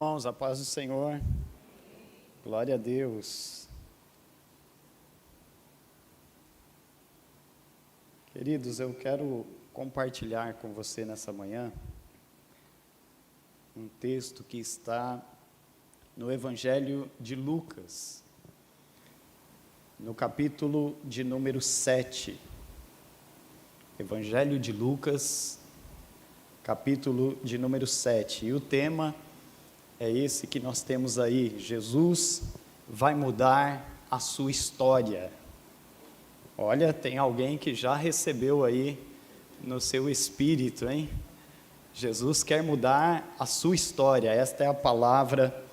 Irmãos, a paz do Senhor, glória a Deus. Queridos, eu quero compartilhar com você nessa manhã um texto que está no Evangelho de Lucas, no capítulo de número 7. Evangelho de Lucas, capítulo de número 7. E o tema é esse que nós temos aí: Jesus vai mudar a sua história. Olha, tem alguém que já recebeu aí no seu espírito, hein? Jesus quer mudar a sua história. Esta é a palavra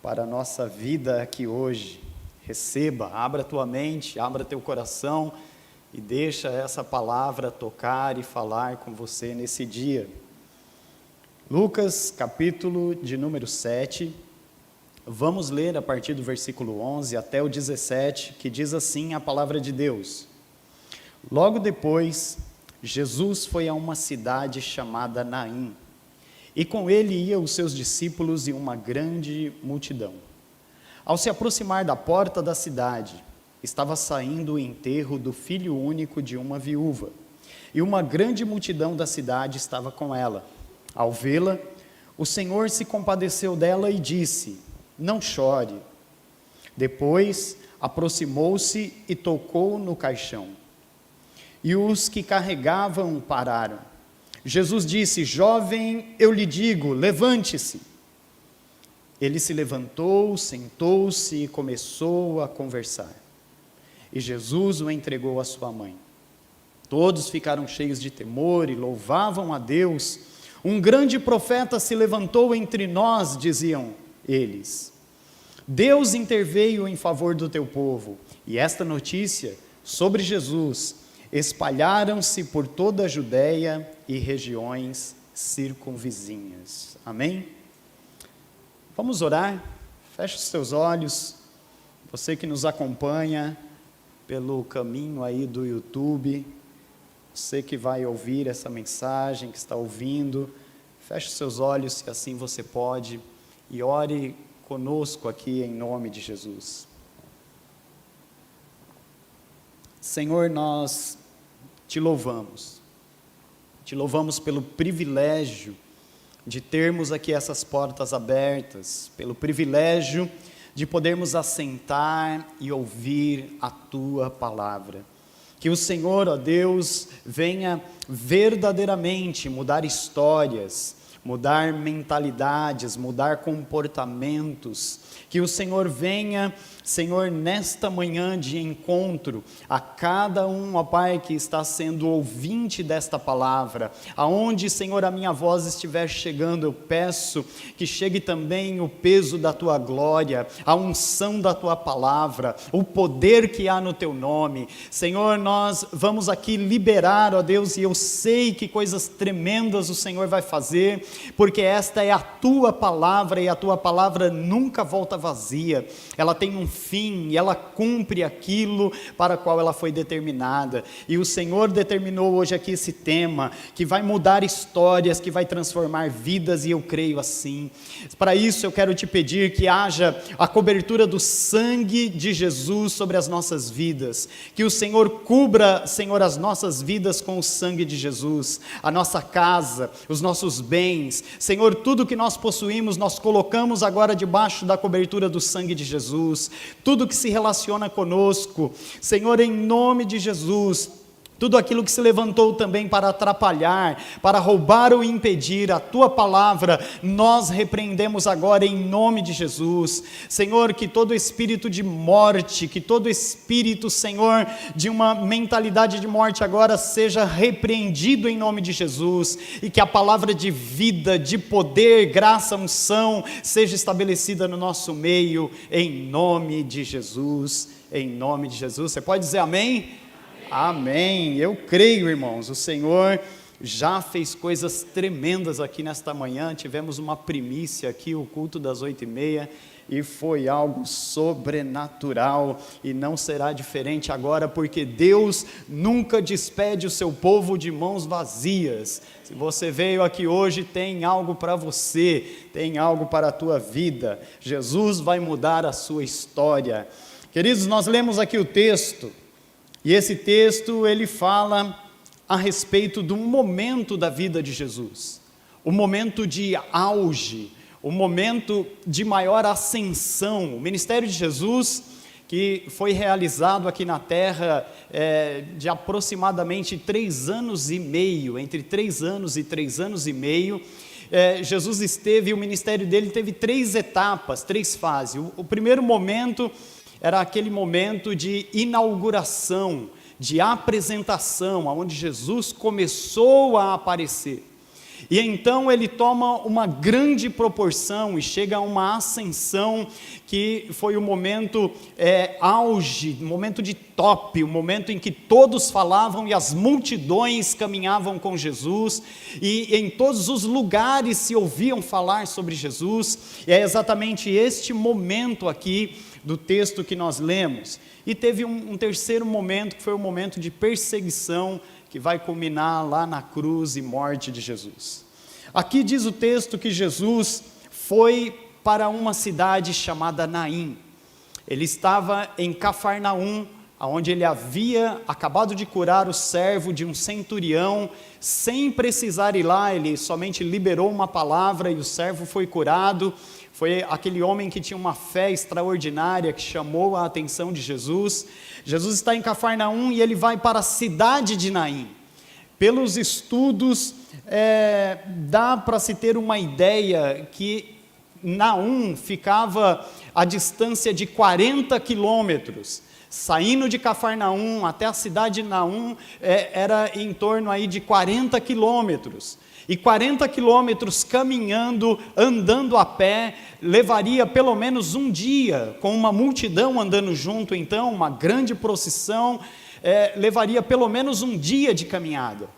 para a nossa vida aqui hoje. Receba, abra tua mente, abra teu coração e deixa essa palavra tocar e falar com você nesse dia. Lucas, capítulo de número 7, vamos ler a partir do versículo 11 até o 17, que diz assim a palavra de Deus. Logo depois, Jesus foi a uma cidade chamada Naim, e com ele iam os seus discípulos e uma grande multidão. Ao se aproximar da porta da cidade, estava saindo o enterro do filho único de uma viúva, e uma grande multidão da cidade estava com ela. Ao vê-la, o Senhor se compadeceu dela e disse: não chore. Depois aproximou-se e tocou no caixão. E os que carregavam pararam. Jesus disse: jovem, eu lhe digo, levante-se. Ele se levantou, sentou-se e começou a conversar. E Jesus o entregou à sua mãe. Todos ficaram cheios de temor e louvavam a Deus. Um grande profeta se levantou entre nós, diziam eles. Deus interveio em favor do teu povo. E esta notícia sobre Jesus espalharam-se por toda a Judéia e regiões circunvizinhas. Amém? Vamos orar? Feche os teus olhos. Você que nos acompanha pelo caminho aí do YouTube, você que vai ouvir essa mensagem, que está ouvindo, feche os seus olhos, se assim você pode, e ore conosco aqui em nome de Jesus. Senhor, nós te louvamos pelo privilégio de termos aqui essas portas abertas, pelo privilégio de podermos assentar e ouvir a tua palavra. Que o Senhor, ó Deus, venha verdadeiramente mudar histórias, mudar mentalidades, mudar comportamentos. Que o Senhor venha, Senhor, nesta manhã de encontro, a cada um, ó Pai, que está sendo ouvinte desta palavra, aonde, Senhor, a minha voz estiver chegando, eu peço que chegue também o peso da Tua glória, a unção da Tua palavra, o poder que há no Teu nome. Senhor, nós vamos aqui liberar, ó Deus, e eu sei que coisas tremendas o Senhor vai fazer, porque esta é a Tua palavra, e a Tua palavra nunca volta vazia, ela tem um fim, e ela cumpre aquilo para o qual ela foi determinada, e o Senhor determinou hoje aqui esse tema, que vai mudar histórias, que vai transformar vidas, e eu creio assim. Para isso eu quero te pedir que haja a cobertura do sangue de Jesus sobre as nossas vidas, que o Senhor cubra, Senhor, as nossas vidas com o sangue de Jesus, a nossa casa, os nossos bens, Senhor, tudo que nós possuímos, nós colocamos agora debaixo da cobertura do sangue de Jesus, tudo que se relaciona conosco, Senhor, em nome de Jesus, tudo aquilo que se levantou também para atrapalhar, para roubar ou impedir a Tua palavra, nós repreendemos agora em nome de Jesus. Senhor, que todo espírito de morte, que todo espírito, Senhor, de uma mentalidade de morte agora seja repreendido em nome de Jesus, e que a palavra de vida, de poder, graça, unção, seja estabelecida no nosso meio, em nome de Jesus, em nome de Jesus. Você pode dizer amém? Amém. Eu creio, irmãos, o Senhor já fez coisas tremendas aqui nesta manhã. Tivemos uma primícia aqui, o culto das 8h30, e foi algo sobrenatural, e não será diferente agora, porque Deus nunca despede o seu povo de mãos vazias. Se você veio aqui hoje, tem algo para você, tem algo para a tua vida. Jesus vai mudar a sua história. Queridos, nós lemos aqui o texto, e esse texto ele fala a respeito de um momento da vida de Jesus, um momento de auge, um momento de maior ascensão. O ministério de Jesus, que foi realizado aqui na terra de aproximadamente 3 anos e meio, entre 3 anos e 3 anos e meio, Jesus esteve, o ministério dele teve 3 etapas, 3 fases. O primeiro momento era aquele momento de inauguração, de apresentação, onde Jesus começou a aparecer. E então ele toma uma grande proporção e chega a uma ascensão que foi o momento auge, o momento de top, o momento em que todos falavam e as multidões caminhavam com Jesus, e em todos os lugares se ouviam falar sobre Jesus. E é exatamente este momento aqui do texto que nós lemos. E teve um terceiro momento, que foi o momento de perseguição, que vai culminar lá na cruz e morte de Jesus. Aqui diz o texto que Jesus foi para uma cidade chamada Naim. Ele estava em Cafarnaum, onde ele havia acabado de curar o servo de um centurião, sem precisar ir lá. Ele somente liberou uma palavra e o servo foi curado. Foi aquele homem que tinha uma fé extraordinária, que chamou a atenção de Jesus. Jesus está em Cafarnaum e ele vai para a cidade de Naim. Pelos estudos, dá para se ter uma ideia que Naum ficava a distância de 40 quilômetros. Saindo de Cafarnaum até a cidade de Naum, era em torno aí de 40 quilômetros. E 40 quilômetros caminhando, andando a pé, levaria pelo menos um dia, com uma multidão andando junto, então, uma grande procissão, levaria pelo menos um dia de caminhada.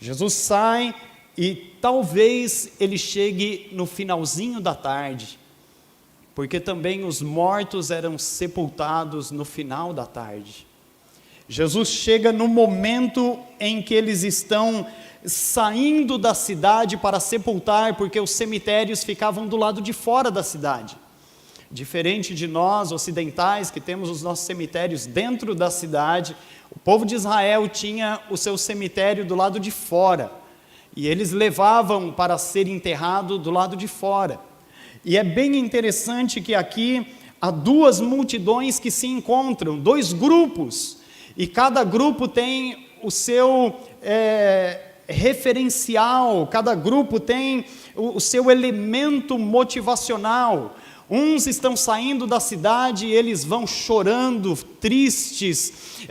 Jesus sai e talvez ele chegue no finalzinho da tarde, porque também os mortos eram sepultados no final da tarde. Jesus chega no momento em que eles estão saindo da cidade para sepultar, porque os cemitérios ficavam do lado de fora da cidade. Diferente de nós, ocidentais, que temos os nossos cemitérios dentro da cidade, o povo de Israel tinha o seu cemitério do lado de fora, e eles levavam para ser enterrado do lado de fora. E é bem interessante que aqui há 2 multidões que se encontram, 2 grupos, e cada grupo tem o seu referencial, cada grupo tem o seu elemento motivacional. Uns estão saindo da cidade e eles vão chorando, tristes.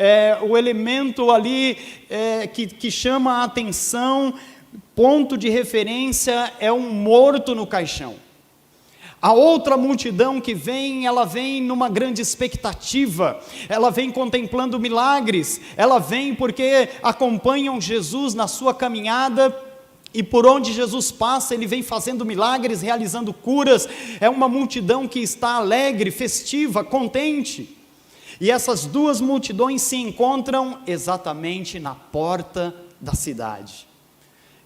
O elemento ali que chama a atenção, ponto de referência, é um morto no caixão. A outra multidão que vem, ela vem numa grande expectativa, ela vem contemplando milagres, ela vem porque acompanham Jesus na sua caminhada, e por onde Jesus passa, ele vem fazendo milagres, realizando curas. É uma multidão que está alegre, festiva, contente. E essas 2 multidões se encontram exatamente na porta da cidade.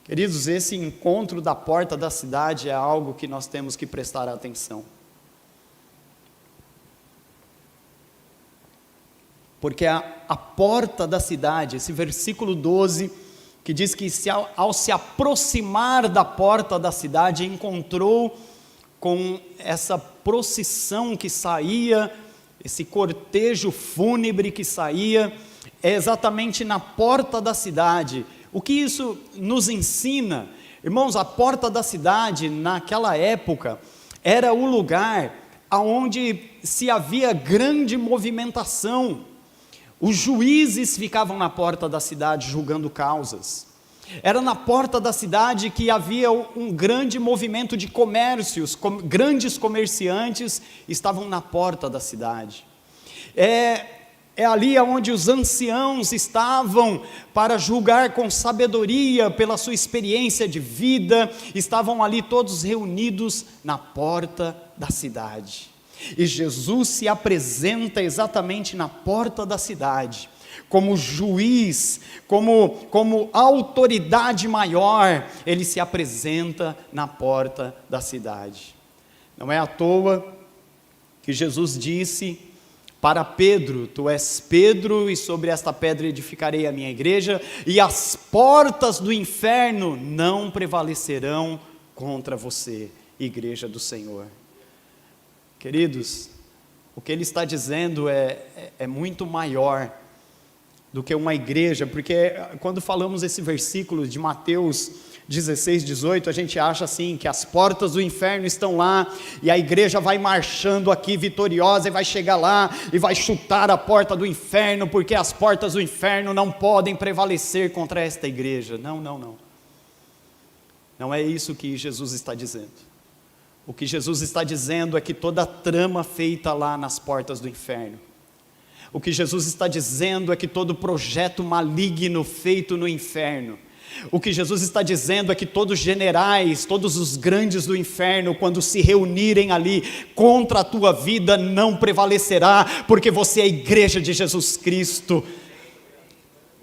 Queridos, esse encontro da porta da cidade é algo que nós temos que prestar atenção. Porque a porta da cidade, esse versículo 12, que diz que ao se aproximar da porta da cidade, encontrou com essa procissão que saía, esse cortejo fúnebre que saía, é exatamente na porta da cidade. O que isso nos ensina? Irmãos, a porta da cidade, naquela época, era o lugar onde se havia grande movimentação. Os juízes ficavam na porta da cidade julgando causas. Era na porta da cidade que havia um grande movimento de comércios, grandes comerciantes estavam na porta da cidade. É ali onde os anciãos estavam para julgar com sabedoria pela sua experiência de vida, estavam ali todos reunidos na porta da cidade. E Jesus se apresenta exatamente na porta da cidade, como juiz, como autoridade maior, ele se apresenta na porta da cidade. Não é à toa que Jesus disse para Pedro: tu és Pedro, e sobre esta pedra edificarei a minha igreja, e as portas do inferno não prevalecerão contra você, igreja do Senhor. Queridos, o que ele está dizendo é muito maior do que uma igreja, porque quando falamos esse versículo de Mateus 16, 18, a gente acha assim, que as portas do inferno estão lá, e a igreja vai marchando aqui vitoriosa, e vai chegar lá, e vai chutar a porta do inferno, porque as portas do inferno não podem prevalecer contra esta igreja. Não, não, não. Não é isso que Jesus está dizendo. O que Jesus está dizendo é que toda a trama feita lá nas portas do inferno, o que Jesus está dizendo é que todo projeto maligno feito no inferno, o que Jesus está dizendo é que todos os generais, todos os grandes do inferno, quando se reunirem ali contra a tua vida, não prevalecerá, porque você é a igreja de Jesus Cristo.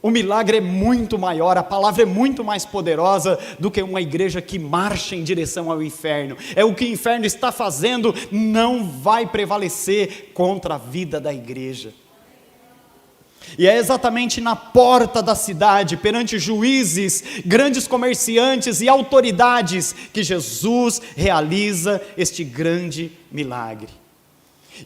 O milagre é muito maior, a palavra é muito mais poderosa do que uma igreja que marcha em direção ao inferno. É o que o inferno está fazendo, não vai prevalecer contra a vida da igreja. E é exatamente na porta da cidade, perante juízes, grandes comerciantes e autoridades, que Jesus realiza este grande milagre.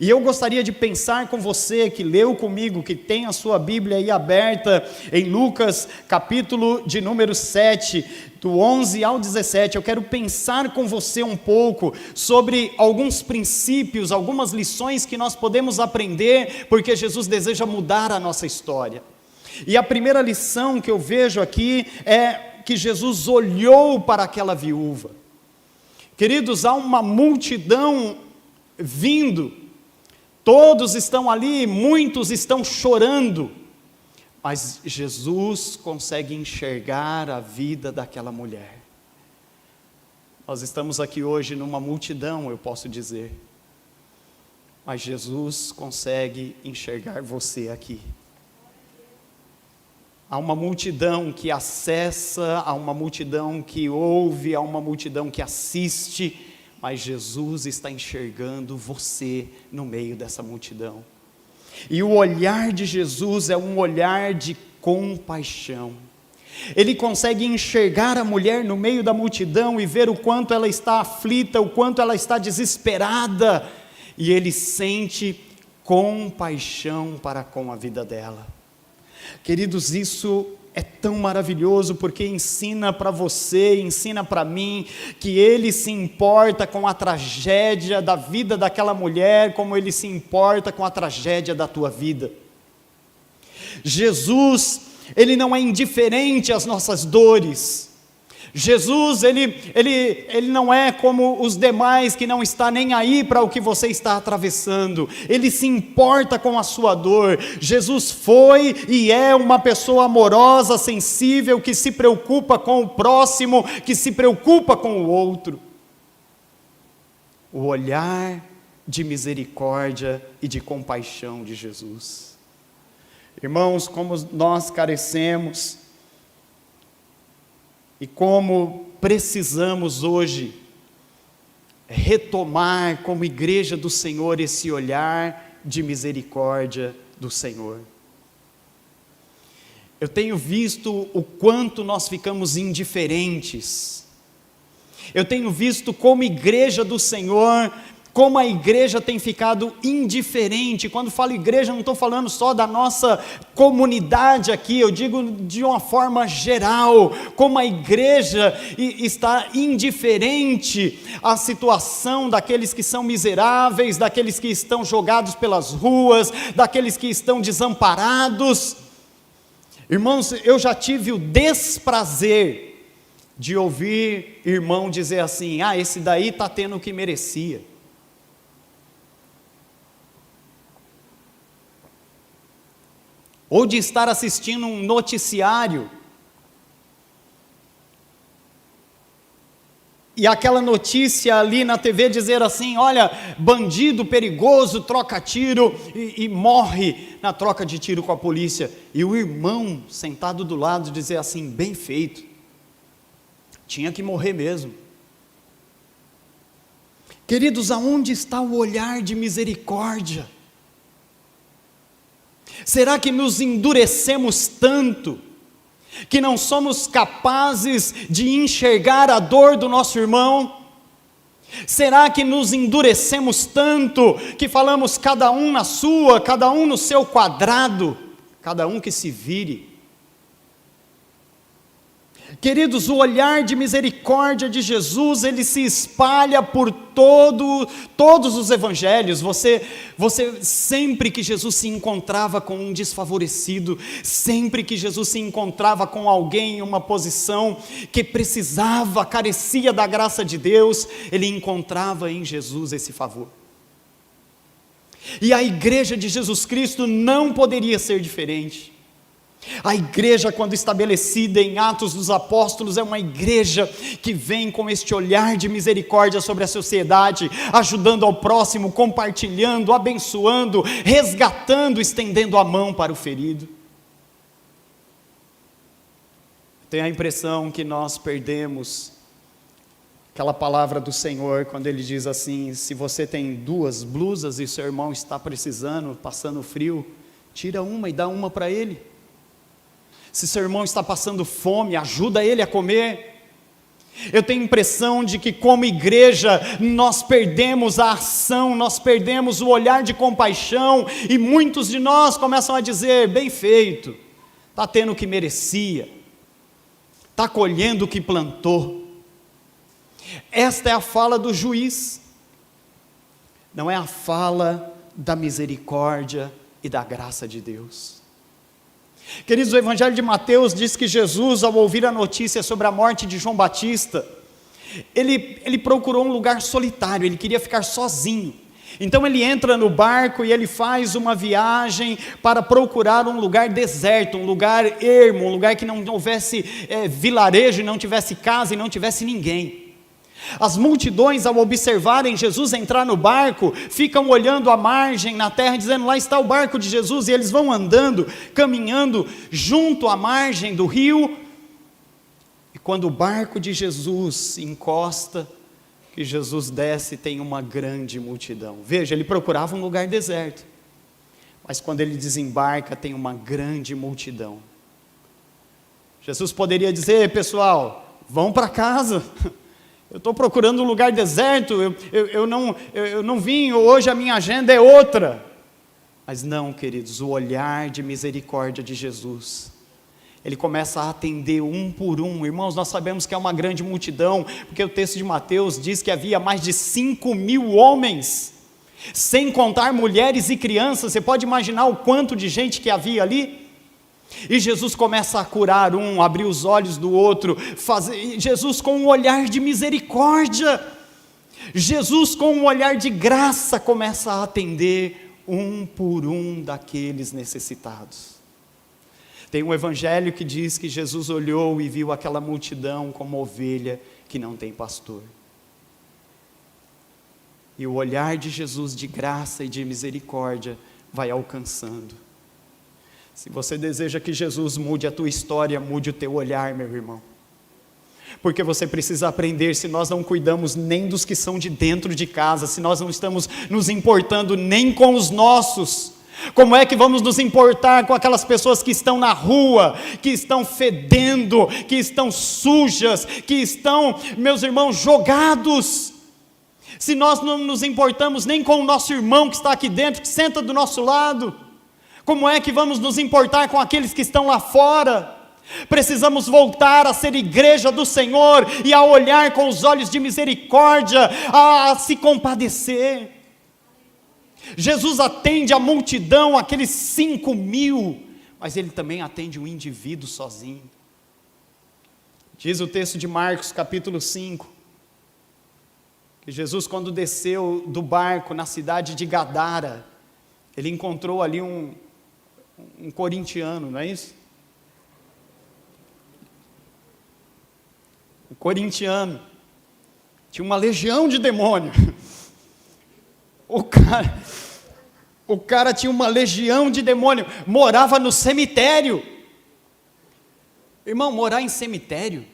E eu gostaria de pensar com você, que leu comigo, que tem a sua Bíblia aí aberta, em Lucas, capítulo de número 7, do 11 ao 17, eu quero pensar com você um pouco sobre alguns princípios, algumas lições que nós podemos aprender, porque Jesus deseja mudar a nossa história. E a primeira lição que eu vejo aqui é que Jesus olhou para aquela viúva. Queridos, há uma multidão vindo, todos estão ali, muitos estão chorando, mas Jesus consegue enxergar a vida daquela mulher. Nós estamos aqui hoje numa multidão, eu posso dizer, mas Jesus consegue enxergar você aqui. Há uma multidão que acessa, há uma multidão que ouve, há uma multidão que assiste, mas Jesus está enxergando você no meio dessa multidão. E o olhar de Jesus é um olhar de compaixão. Ele consegue enxergar a mulher no meio da multidão e ver o quanto ela está aflita, o quanto ela está desesperada, e ele sente compaixão para com a vida dela. Queridos, isso é tão maravilhoso, porque ensina para você, ensina para mim, que Ele se importa com a tragédia da vida daquela mulher, como Ele se importa com a tragédia da tua vida. Jesus, Ele não é indiferente às nossas dores. Jesus, ele não é como os demais, que não está nem aí para o que você está atravessando. Ele se importa com a sua dor. Jesus foi e é uma pessoa amorosa, sensível, que se preocupa com o próximo, que se preocupa com o outro. O olhar de misericórdia e de compaixão de Jesus. Irmãos, como nós carecemos e como precisamos hoje retomar como igreja do Senhor esse olhar de misericórdia do Senhor. Eu tenho visto o quanto nós ficamos indiferentes. Eu tenho visto como igreja do Senhor, como a igreja tem ficado indiferente. Quando falo igreja, não estou falando só da nossa comunidade aqui, eu digo de uma forma geral, como a igreja está indiferente à situação daqueles que são miseráveis, daqueles que estão jogados pelas ruas, daqueles que estão desamparados. Irmãos, eu já tive o desprazer de ouvir irmão dizer assim: esse daí está tendo o que merecia. ou de estar assistindo um noticiário, e aquela notícia ali na TV dizer assim: olha, bandido perigoso troca tiro e morre na troca de tiro com a polícia, e o irmão sentado do lado dizer assim: bem feito, tinha que morrer mesmo. Queridos, aonde está o olhar de misericórdia? Será que nos endurecemos tanto que não somos capazes de enxergar a dor do nosso irmão? Será que nos endurecemos tanto que falamos cada um na sua, cada um no seu quadrado, cada um que se vire? Queridos, o olhar de misericórdia de Jesus, ele se espalha por todos os evangelhos. Você sempre que Jesus se encontrava com um desfavorecido, sempre que Jesus se encontrava com alguém em uma posição que precisava, carecia da graça de Deus, ele encontrava em Jesus esse favor. E a igreja de Jesus Cristo não poderia ser diferente. A igreja, quando estabelecida em Atos dos Apóstolos, é uma igreja que vem com este olhar de misericórdia sobre a sociedade, ajudando ao próximo, compartilhando, abençoando, resgatando, estendendo a mão para o ferido. Tenho a impressão que nós perdemos aquela palavra do Senhor, quando Ele diz assim: se você tem 2 blusas e seu irmão está precisando, passando frio, tira uma e dá uma para ele. Se seu irmão está passando fome, ajuda ele a comer. Eu tenho a impressão de que como igreja, nós perdemos a ação, nós perdemos o olhar de compaixão, e muitos de nós começam a dizer: bem feito, está tendo o que merecia, está colhendo o que plantou. Esta é a fala do juiz, não é a fala da misericórdia e da graça de Deus. Queridos, o Evangelho de Mateus diz que Jesus, ao ouvir a notícia sobre a morte de João Batista, ele procurou um lugar solitário, ele queria ficar sozinho. Então ele entra no barco e ele faz uma viagem para procurar um lugar deserto, um lugar ermo, um lugar que não houvesse vilarejo, não tivesse casa e não tivesse ninguém. As multidões, ao observarem Jesus entrar no barco, ficam olhando à margem na terra, dizendo: lá está o barco de Jesus, e eles vão andando, caminhando junto à margem do rio, e quando o barco de Jesus encosta, que Jesus desce, tem uma grande multidão. Veja, ele procurava um lugar deserto, mas quando ele desembarca, tem uma grande multidão. Jesus poderia dizer: pessoal, vão para casa, eu estou procurando um lugar deserto, eu não vim, hoje a minha agenda é outra. Mas não, queridos, o olhar de misericórdia de Jesus, ele começa a atender um por um. Irmãos, nós sabemos que é uma grande multidão, porque o texto de Mateus diz que havia mais de 5.000 homens, sem contar mulheres e crianças. Você pode imaginar o quanto de gente que havia ali? E Jesus começa a curar um, abrir os olhos do outro, Jesus com um olhar de misericórdia, Jesus com um olhar de graça começa a atender um por um daqueles necessitados. Tem um evangelho que diz que Jesus olhou e viu aquela multidão como ovelha que não tem pastor. E o olhar de Jesus de graça e de misericórdia vai alcançando. Se você deseja que Jesus mude a tua história, mude o teu olhar, meu irmão. Porque você precisa aprender, se nós não cuidamos nem dos que são de dentro de casa, se nós não estamos nos importando nem com os nossos, como é que vamos nos importar com aquelas pessoas que estão na rua, que estão fedendo, que estão sujas, que estão, meus irmãos, jogados? Se nós não nos importamos nem com o nosso irmão que está aqui dentro, que senta do nosso lado, como é que vamos nos importar com aqueles que estão lá fora? Precisamos voltar a ser igreja do Senhor e a olhar com os olhos de misericórdia, a se compadecer. Jesus atende a multidão, aqueles 5.000, mas Ele também atende um indivíduo sozinho. Diz o texto de Marcos capítulo 5, que Jesus, quando desceu do barco na cidade de Gadara, Ele encontrou ali um corintiano, não é isso? O corintiano tinha uma legião de demônio. O cara tinha uma legião de demônio, morava no cemitério. Irmão, morar em cemitério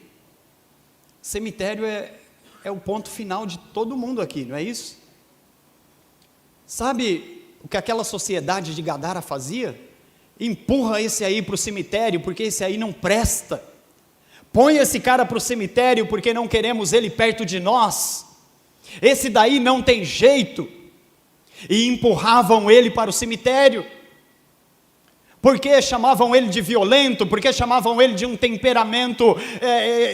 é o ponto final de todo mundo aqui, não é isso? Sabe o que aquela sociedade de Gadara fazia? Empurra esse aí para o cemitério, porque esse aí não presta. Põe esse cara para o cemitério, porque não queremos ele perto de nós. Esse daí não tem jeito. E empurravam ele para o cemitério. Porque chamavam ele de violento, porque chamavam ele de um temperamento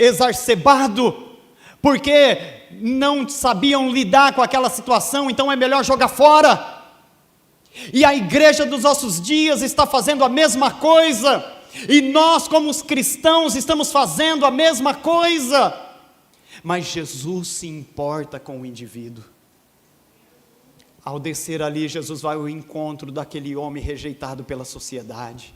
exacerbado, porque não sabiam lidar com aquela situação, então é melhor jogar fora. E a igreja dos nossos dias está fazendo a mesma coisa, e nós como os cristãos estamos fazendo a mesma coisa, mas Jesus se importa com o indivíduo. Ao descer ali, Jesus vai ao encontro daquele homem rejeitado pela sociedade.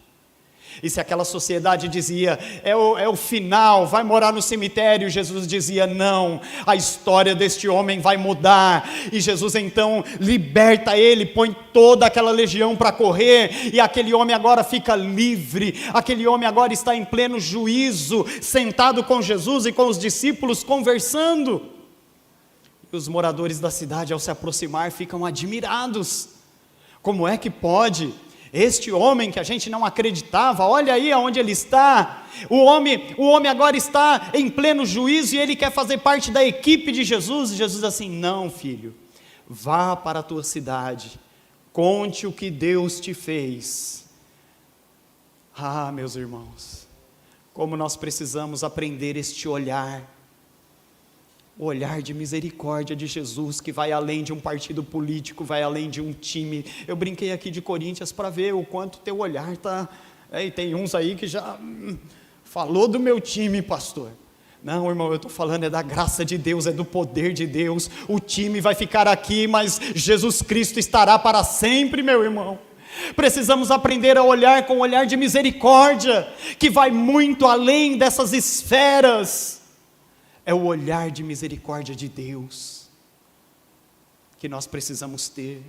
E se aquela sociedade dizia, é o final, vai morar no cemitério, Jesus dizia, não, a história deste homem vai mudar. E Jesus então liberta ele, põe toda aquela legião para correr, e aquele homem agora fica livre, aquele homem agora está em pleno juízo, sentado com Jesus e com os discípulos conversando. E os moradores da cidade, ao se aproximar, ficam admirados. Como é que pode? Este homem que a gente não acreditava, olha aí aonde ele está. O homem agora está em pleno juízo e ele quer fazer parte da equipe de Jesus. E Jesus assim, não, filho, vá para a tua cidade, conte o que Deus te fez. Ah, meus irmãos, como nós precisamos aprender este olhar, o olhar de misericórdia de Jesus, que vai além de um partido político, vai além de um time. Eu brinquei aqui de Corinthians para ver o quanto teu olhar está... E tem uns aí que já falou do meu time, pastor. Não, irmão, eu estou falando é da graça de Deus, é do poder de Deus. O time vai ficar aqui, mas Jesus Cristo estará para sempre, meu irmão. Precisamos aprender a olhar com um olhar de misericórdia, que vai muito além dessas esferas. É o olhar de misericórdia de Deus que nós precisamos ter.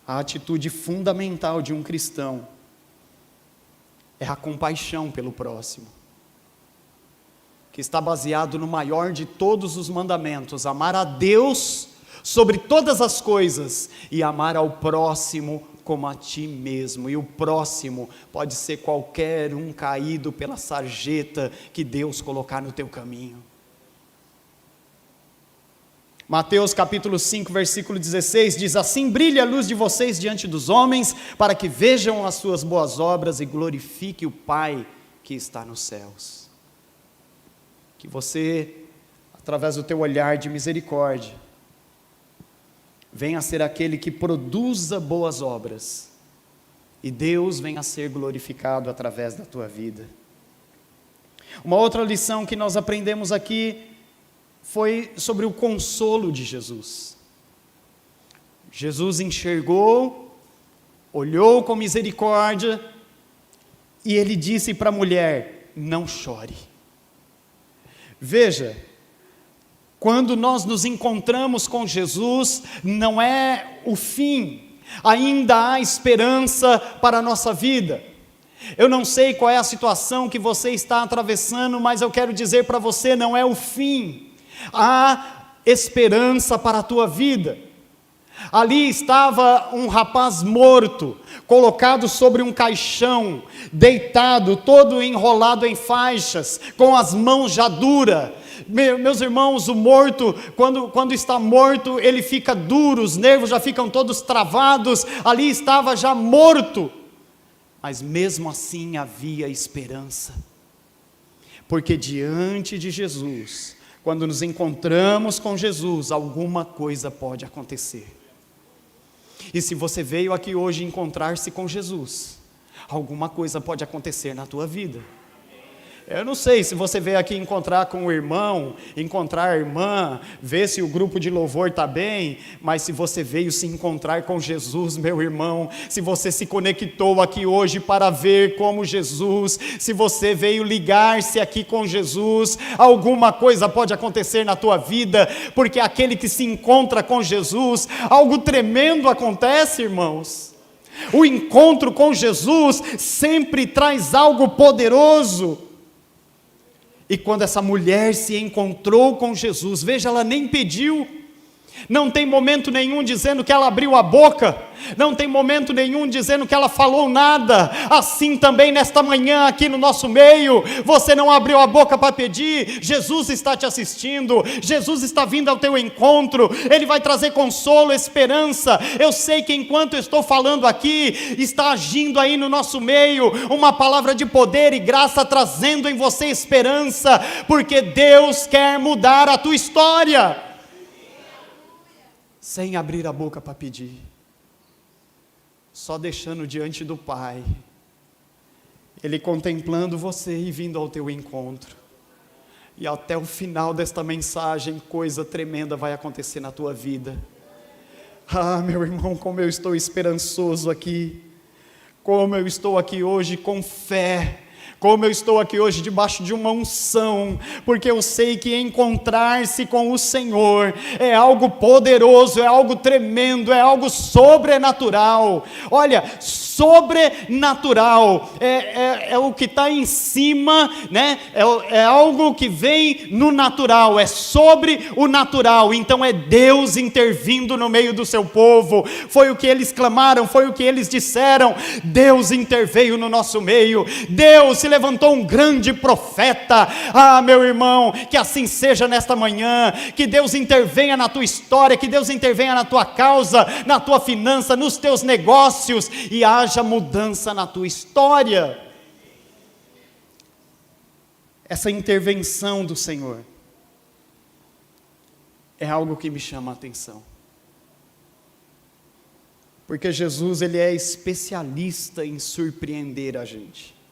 A atitude fundamental de um cristão é a compaixão pelo próximo, que está baseado no maior de todos os mandamentos: amar a Deus sobre todas as coisas e amar ao próximo como a ti mesmo. E o próximo pode ser qualquer um caído pela sarjeta que Deus colocar no teu caminho. Mateus capítulo 5, versículo 16 diz: assim brilhe a luz de vocês diante dos homens, para que vejam as suas boas obras e glorifique o Pai que está nos céus. Que você, através do teu olhar de misericórdia, venha a ser aquele que produza boas obras, e Deus venha a ser glorificado através da tua vida. Uma outra lição que nós aprendemos aqui foi sobre o consolo de Jesus. Jesus enxergou, olhou com misericórdia, e ele disse para a mulher: não chore. Veja, quando nós nos encontramos com Jesus, não é o fim, ainda há esperança para a nossa vida. Eu não sei qual é a situação que você está atravessando, mas eu quero dizer para você, não é o fim, há esperança para a tua vida. Ali estava um rapaz morto, colocado sobre um caixão, deitado, todo enrolado em faixas, com as mãos já duras. Meus irmãos, o morto, quando está morto, ele fica duro, os nervos já ficam todos travados. Ali estava já morto, mas mesmo assim havia esperança, porque diante de Jesus, quando nos encontramos com Jesus, alguma coisa pode acontecer. E se você veio aqui hoje encontrar-se com Jesus, alguma coisa pode acontecer na tua vida. Eu não sei se você veio aqui encontrar com o irmão, encontrar a irmã, ver se o grupo de louvor está bem, mas se você veio se encontrar com Jesus, meu irmão, se você se conectou aqui hoje para ver como Jesus, se você veio ligar-se aqui com Jesus, alguma coisa pode acontecer na tua vida, porque aquele que se encontra com Jesus, algo tremendo acontece, irmãos. O encontro com Jesus sempre traz algo poderoso. E quando essa mulher se encontrou com Jesus, veja, ela nem pediu, não tem momento nenhum dizendo que ela abriu a boca, não tem momento nenhum dizendo que ela falou nada. Assim também nesta manhã aqui no nosso meio, você não abriu a boca para pedir, Jesus está te assistindo, Jesus está vindo ao teu encontro, Ele vai trazer consolo, esperança. Eu sei que enquanto eu estou falando aqui, está agindo aí no nosso meio, uma palavra de poder e graça, trazendo em você esperança, porque Deus quer mudar a tua história, sem abrir a boca para pedir, só deixando diante do Pai, Ele contemplando você e vindo ao teu encontro, e até o final desta mensagem, coisa tremenda vai acontecer na tua vida. Ah, meu irmão, como eu estou esperançoso aqui, como eu estou aqui hoje com fé, como eu estou aqui hoje debaixo de uma unção, porque eu sei que encontrar-se com o Senhor é algo poderoso, é algo tremendo, é algo sobrenatural. Olha, sobrenatural é o que está em cima, né? É algo que vem no natural, é sobre o natural. Então é Deus intervindo no meio do seu povo. Foi o que eles clamaram, foi o que eles disseram. Deus interveio no nosso meio, Deus se levantou um grande profeta. Ah, meu irmão, que assim seja nesta manhã, que Deus intervenha na tua história, que Deus intervenha na tua causa, na tua finança, nos teus negócios, e haja mudança na tua história. Essa intervenção do Senhor é algo que me chama a atenção, porque Jesus, Ele é especialista em surpreender a gente.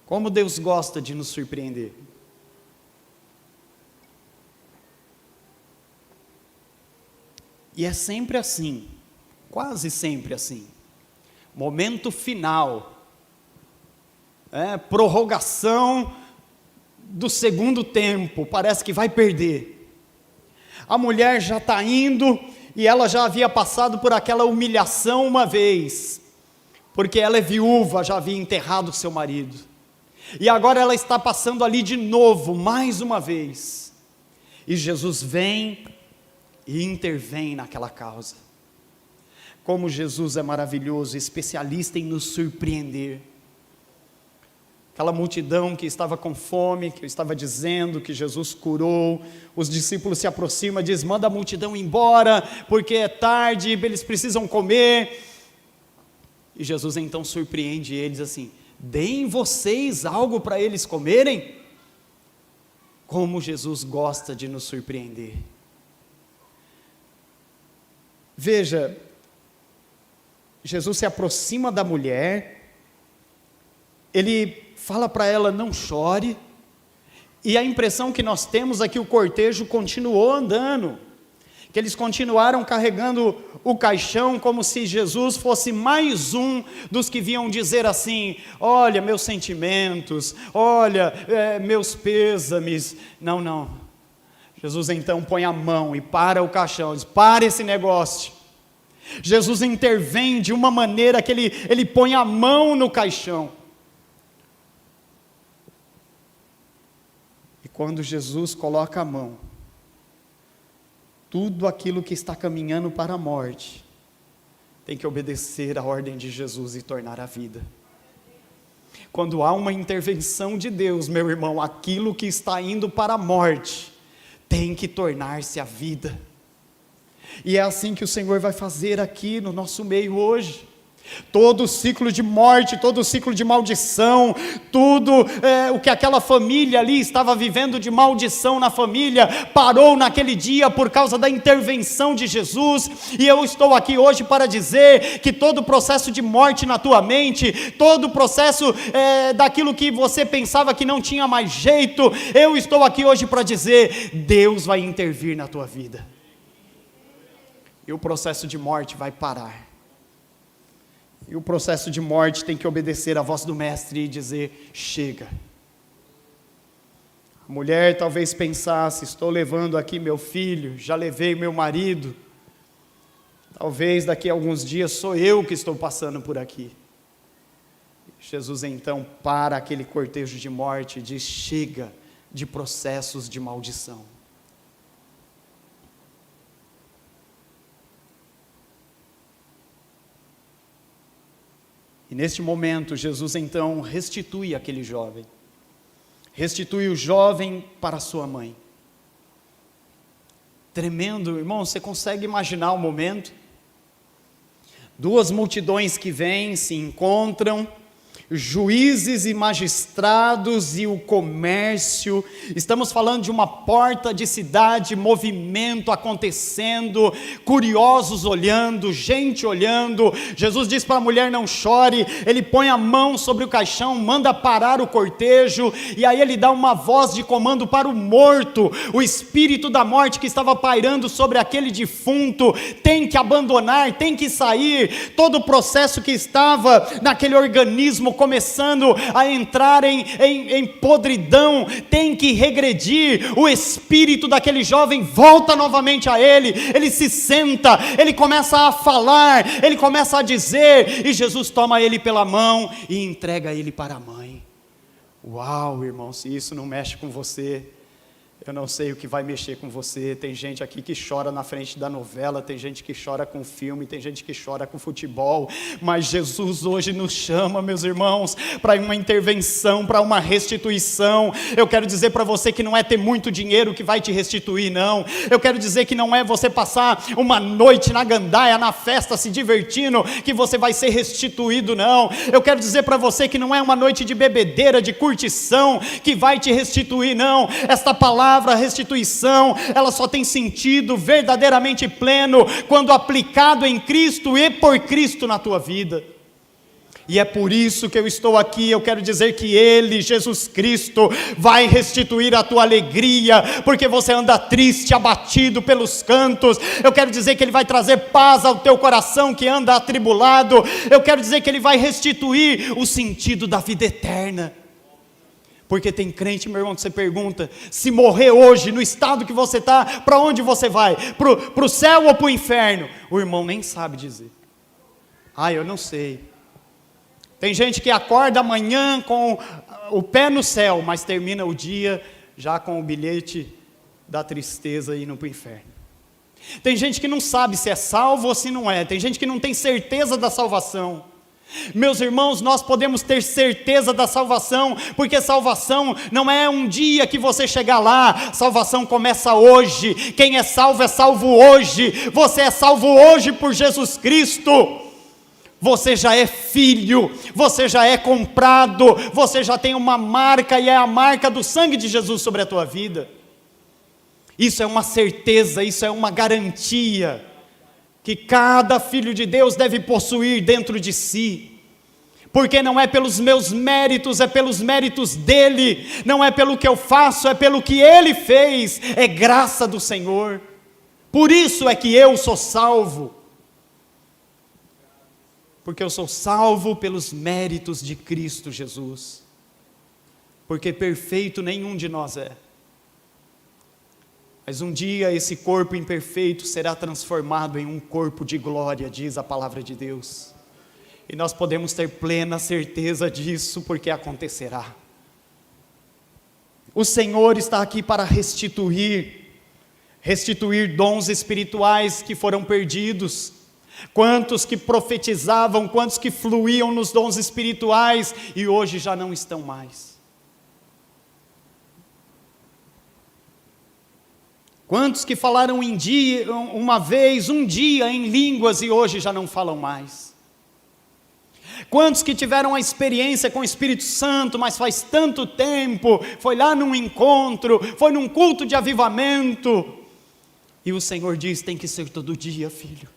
Como Deus gosta de nos surpreender. E é sempre assim, quase sempre assim. Momento final, prorrogação do segundo tempo, parece que vai perder. A mulher já está indo, e ela já havia passado por aquela humilhação uma vez, porque ela é viúva, já havia enterrado seu marido. E agora ela está passando ali de novo, mais uma vez. E Jesus vem e intervém naquela causa. Como Jesus é maravilhoso, especialista em nos surpreender. Aquela multidão que estava com fome, que eu estava dizendo, que Jesus curou, os discípulos se aproximam e dizem: manda a multidão embora, porque é tarde, eles precisam comer. E Jesus então surpreende eles assim: deem vocês algo para eles comerem. Como Jesus gosta de nos surpreender. Veja, Jesus se aproxima da mulher, Ele fala para ela: não chore, e a impressão que nós temos é que o cortejo continuou andando, que eles continuaram carregando o caixão, como se Jesus fosse mais um dos que vinham dizer assim: olha, meus sentimentos, olha, meus pêsames. Não, Jesus então põe a mão e para o caixão, diz: para esse negócio. Jesus intervém de uma maneira que ele põe a mão no caixão. E quando Jesus coloca a mão, tudo aquilo que está caminhando para a morte tem que obedecer à ordem de Jesus e tornar a vida. Quando há uma intervenção de Deus, meu irmão, aquilo que está indo para a morte tem que tornar-se a vida. E é assim que o Senhor vai fazer aqui no nosso meio hoje. Todo o ciclo de morte, todo o ciclo de maldição, tudo o que aquela família ali estava vivendo de maldição na família, parou naquele dia por causa da intervenção de Jesus. E eu estou aqui hoje para dizer que todo o processo de morte na tua mente, todo o processo daquilo que você pensava que não tinha mais jeito, eu estou aqui hoje para dizer: Deus vai intervir na tua vida, e o processo de morte vai parar. E o processo de morte tem que obedecer à voz do mestre e dizer: chega. A mulher talvez pensasse: estou levando aqui meu filho, já levei meu marido, talvez daqui a alguns dias sou eu que estou passando por aqui. Jesus então para aquele cortejo de morte e diz: chega de processos de maldição. E neste momento, Jesus então restitui aquele jovem. Restitui o jovem para sua mãe. Tremendo, irmão, você consegue imaginar o momento? Duas multidões que vêm, se encontram, juízes e magistrados e o comércio. Estamos falando de uma porta de cidade, movimento acontecendo, curiosos olhando, gente olhando. Jesus diz para a mulher: não chore. Ele põe a mão sobre o caixão, manda parar o cortejo, e aí ele dá uma voz de comando para o morto. O espírito da morte que estava pairando sobre aquele defunto tem que abandonar, tem que sair. Todo o processo que estava naquele organismo começando a entrar em podridão, tem que regredir. O espírito daquele jovem volta novamente a ele, ele se senta, ele começa a falar, ele começa a dizer, e Jesus toma ele pela mão e entrega ele para a mãe. Uau, irmão, se isso não mexe com você, eu não sei o que vai mexer com você. Tem gente aqui que chora na frente da novela, tem gente que chora com filme, tem gente que chora com futebol, mas Jesus hoje nos chama, meus irmãos, para uma intervenção, para uma restituição. Eu quero dizer para você que não é ter muito dinheiro que vai te restituir, não. Eu quero dizer que não é você passar uma noite na gandaia, na festa, se divertindo, que você vai ser restituído, não. Eu quero dizer para você que não é uma noite de bebedeira, de curtição, que vai te restituir, não. Esta palavra restituição, ela só tem sentido verdadeiramente pleno quando aplicado em Cristo e por Cristo na tua vida. E é por isso que eu estou aqui. Eu quero dizer que Ele, Jesus Cristo, vai restituir a tua alegria, porque você anda triste, abatido pelos cantos. Eu quero dizer que Ele vai trazer paz ao teu coração que anda atribulado. Eu quero dizer que Ele vai restituir o sentido da vida eterna. Porque tem crente, meu irmão, que você pergunta: se morrer hoje, no estado que você está, para onde você vai? Para o céu ou para o inferno? O irmão nem sabe dizer. Eu não sei. Tem gente que acorda amanhã com o pé no céu, mas termina o dia já com o bilhete da tristeza indo para o inferno. Tem gente que não sabe se é salvo ou se não é. Tem gente que não tem certeza da salvação. Meus irmãos, nós podemos ter certeza da salvação, porque salvação não é um dia que você chegar lá. Salvação começa hoje. Quem é salvo hoje. Você é salvo hoje por Jesus Cristo. Você já é filho, você já é comprado, você já tem uma marca, e é a marca do sangue de Jesus sobre a tua vida. Isso é uma certeza, isso é uma garantia que cada filho de Deus deve possuir dentro de si, porque não é pelos meus méritos, é pelos méritos dEle, não é pelo que eu faço, é pelo que Ele fez, é graça do Senhor. Por isso é que eu sou salvo, porque eu sou salvo pelos méritos de Cristo Jesus, porque perfeito nenhum de nós é. Mas um dia esse corpo imperfeito será transformado em um corpo de glória, diz a palavra de Deus. E nós podemos ter plena certeza disso, porque acontecerá. O Senhor está aqui para restituir dons espirituais que foram perdidos. Quantos que profetizavam, quantos que fluíam nos dons espirituais e hoje já não estão mais. Quantos que falaram um dia em línguas e hoje já não falam mais. Quantos que tiveram a experiência com o Espírito Santo, mas faz tanto tempo, foi lá num encontro, foi num culto de avivamento, e o Senhor diz: tem que ser todo dia, filho.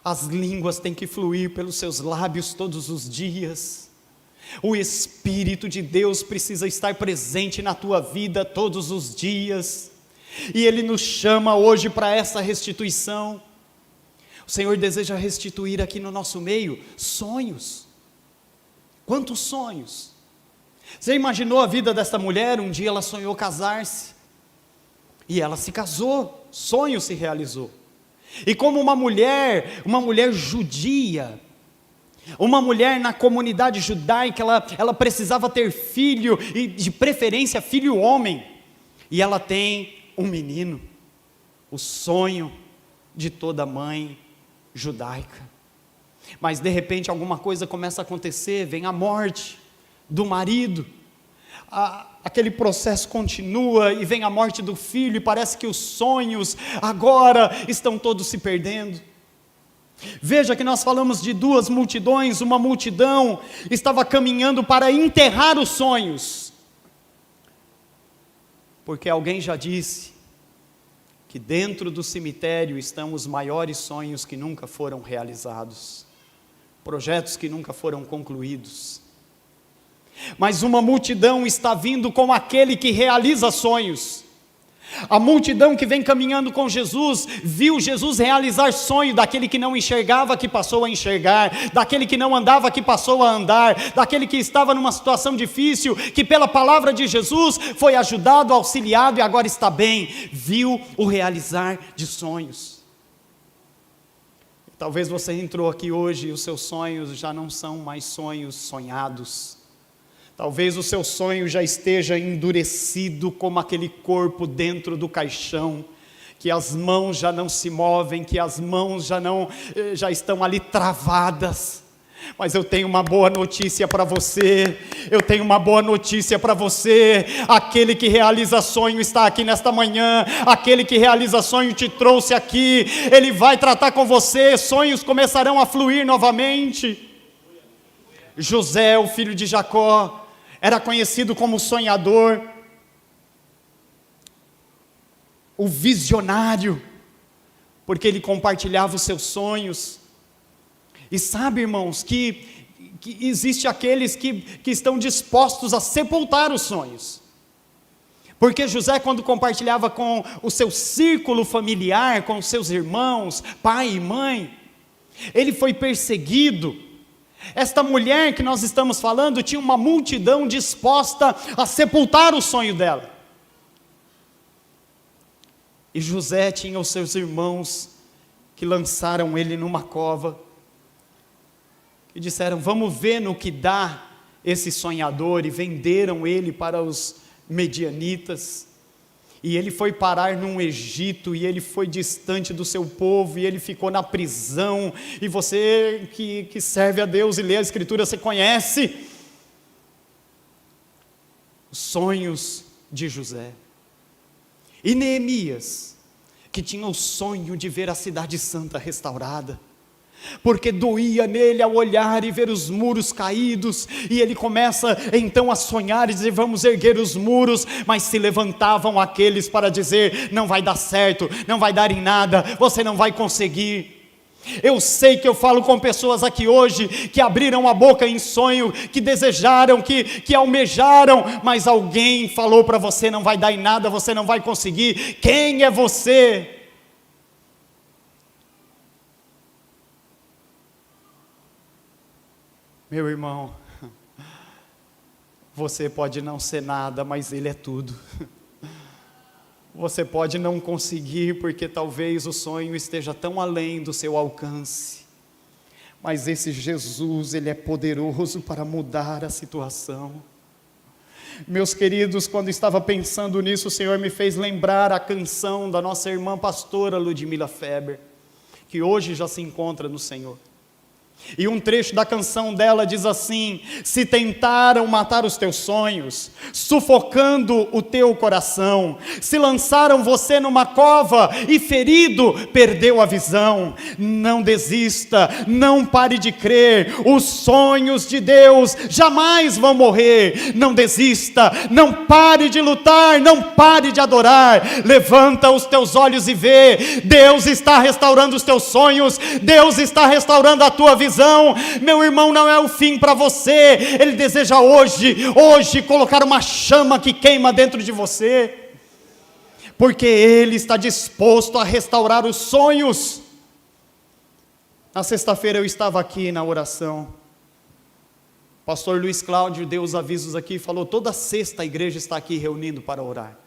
As línguas têm que fluir pelos seus lábios todos os dias. O Espírito de Deus precisa estar presente na tua vida todos os dias, e Ele nos chama hoje para essa restituição. O Senhor deseja restituir aqui no nosso meio sonhos. Quantos sonhos? Você imaginou a vida desta mulher? Um dia ela sonhou casar-se, e ela se casou, sonho se realizou. E como uma mulher judia, uma mulher na comunidade judaica, ela precisava ter filho, e de preferência filho homem, e ela tem um menino, o sonho de toda mãe judaica. Mas de repente alguma coisa começa a acontecer, vem a morte do marido, aquele processo continua, e vem a morte do filho, e parece que os sonhos agora estão todos se perdendo. Veja que nós falamos de duas multidões. Uma multidão estava caminhando para enterrar os sonhos, porque alguém já disse que dentro do cemitério estão os maiores sonhos que nunca foram realizados, projetos que nunca foram concluídos. Mas uma multidão está vindo com aquele que realiza sonhos. A multidão que vem caminhando com Jesus, viu Jesus realizar sonho daquele que não enxergava, que passou a enxergar, daquele que não andava, que passou a andar, daquele que estava numa situação difícil, que pela palavra de Jesus foi ajudado, auxiliado e agora está bem. Viu o realizar de sonhos. Talvez você entrou aqui hoje e os seus sonhos já não são mais sonhos sonhados. Talvez o seu sonho já esteja endurecido como aquele corpo dentro do caixão, que as mãos já não se movem, que as mãos já estão ali travadas. Mas eu tenho uma boa notícia para você, aquele que realiza sonho está aqui nesta manhã, aquele que realiza sonho te trouxe aqui, Ele vai tratar com você, sonhos começarão a fluir novamente. José, o filho de Jacó, era conhecido como sonhador, o visionário, porque ele compartilhava os seus sonhos. E sabe, irmãos, que existe aqueles que estão dispostos a sepultar os sonhos, porque José, quando compartilhava com o seu círculo familiar, com os seus irmãos, pai e mãe, ele foi perseguido. Esta mulher que nós estamos falando tinha uma multidão disposta a sepultar o sonho dela. E José tinha os seus irmãos que lançaram ele numa cova e disseram: vamos ver no que dá esse sonhador, e venderam ele para os medianitas. E ele foi parar num Egito, e ele foi distante do seu povo, e ele ficou na prisão. E você que serve a Deus e lê a Escritura, você conhece os sonhos de José. E Neemias, que tinha o sonho de ver a cidade santa restaurada, porque doía nele ao olhar e ver os muros caídos, e ele começa então a sonhar e dizer: vamos erguer os muros. Mas se levantavam aqueles para dizer: não vai dar certo, não vai dar em nada, você não vai conseguir. Eu sei que eu falo com pessoas aqui hoje que abriram a boca em sonho, que desejaram, que almejaram, mas alguém falou para você: não vai dar em nada, você não vai conseguir. Quem é você? Meu irmão, você pode não ser nada, mas Ele é tudo. Você pode não conseguir, porque talvez o sonho esteja tão além do seu alcance, mas esse Jesus, Ele é poderoso para mudar a situação. Meus queridos, quando estava pensando nisso, o Senhor me fez lembrar a canção da nossa irmã pastora Ludmila Feber, que hoje já se encontra no Senhor. E um trecho da canção dela diz assim: se tentaram matar os teus sonhos, sufocando o teu coração, se lançaram você numa cova e ferido perdeu a visão, não desista, não pare de crer, os sonhos de Deus jamais vão morrer. Não desista, não pare de lutar, não pare de adorar. Levanta os teus olhos e vê, Deus está restaurando os teus sonhos, Deus está restaurando a tua visão. Meu irmão, não é o fim para você. Ele deseja hoje colocar uma chama que queima dentro de você, porque Ele está disposto a restaurar os sonhos. Na sexta-feira eu estava aqui na oração, pastor Luiz Cláudio deu os avisos aqui e falou: toda sexta a igreja está aqui reunindo para orar.